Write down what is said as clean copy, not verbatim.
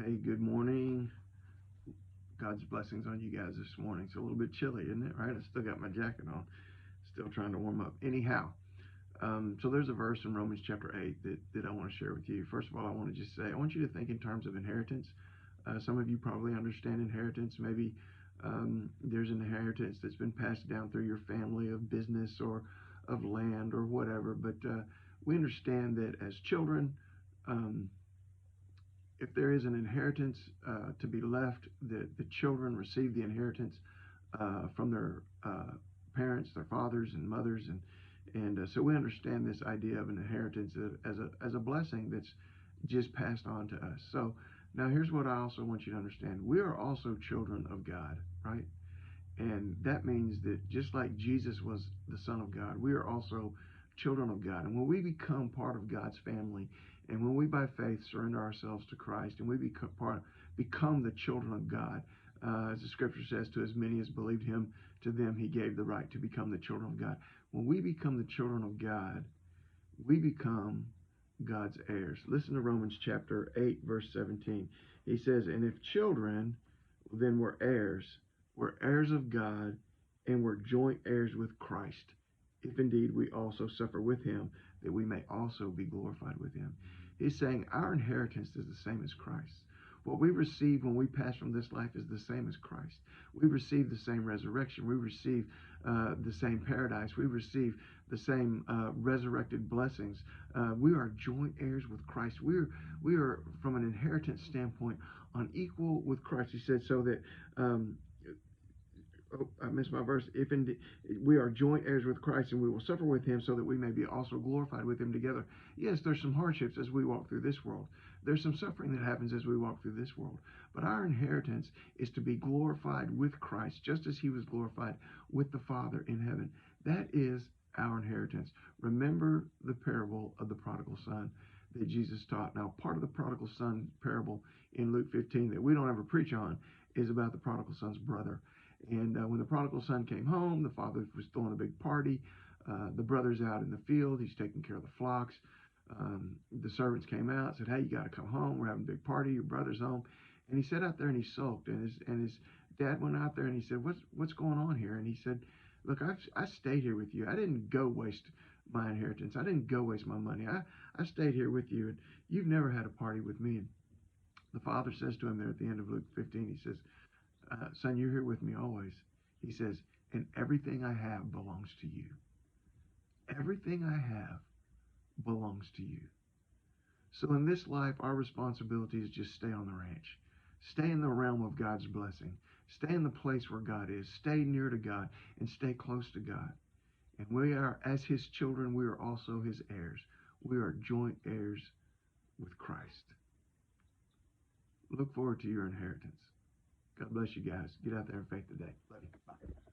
Hey, good morning. God's blessings on you guys this morning. It's a little bit chilly, isn't it? Right? I still got my jacket on. Still trying to warm up. Anyhow, so there's a verse in Romans chapter 8 that I want to share with you. First of all, I want to just say, I want you to think in terms of inheritance. Some of you probably understand inheritance. Maybe there's an inheritance that's been passed down through your family of business or of land or whatever. But we understand that as children, um, if there is an inheritance to be left, the children receive the inheritance from their parents, their fathers and mothers, and so we understand this idea of an inheritance as a blessing that's just passed on to us. So now here's what I also want you to understand: we are also children of God, right? And that means that just like Jesus was the Son of God, we are also children of God. And when we become part of God's family, and when we by faith surrender ourselves to Christ, and we become the children of God, as the scripture says, to as many as believed him, to them he gave the right to become the children of God. When we become the children of God, we become God's heirs. Listen to Romans chapter 8, verse 17. He says, and if children, then we're heirs. We're heirs of God, and we're joint heirs with Christ, if indeed we also suffer with him, that we may also be glorified with him. He's saying our inheritance is the same as Christ's. What we receive when we pass from this life is the same as Christ. We receive the same resurrection. We receive the same paradise. We receive the same resurrected blessings. We are joint heirs with Christ. We are, from an inheritance standpoint, on equal with Christ. He said so that I missed my verse. If indeed we are joint heirs with Christ, and we will suffer with him, so that we may be also glorified with him together. Yes, there's some hardships as we walk through this world. There's some suffering that happens as we walk through this world. But our inheritance is to be glorified with Christ, just as he was glorified with the Father in heaven. That is our inheritance. Remember the parable of the prodigal son that Jesus taught. Now, part of the prodigal son parable in Luke 15 that we don't ever preach on is about the prodigal son's brother. And when the prodigal son came home, the father was throwing a big party. The brother's out in the field. He's taking care of the flocks. The servants came out, said, hey, you got to come home. We're having a big party. Your brother's home. And he sat out there and he sulked. And his dad went out there and he said, what's going on here? And he said, look, I stayed here with you. I didn't go waste my inheritance. I didn't go waste my money. I stayed here with you. And you've never had a party with me. And the father says to him there at the end of Luke 15, he says, son, you're here with me always. He says, and everything I have belongs to you. Everything I have belongs to you. So in this life, our responsibility is just stay on the ranch. Stay in the realm of God's blessing. Stay in the place where God is. Stay near to God and stay close to God. And we are, as his children, we are also his heirs. We are joint heirs with Christ. Look forward to your inheritance. God bless you guys. Get out there in faith today. Love you. Bye.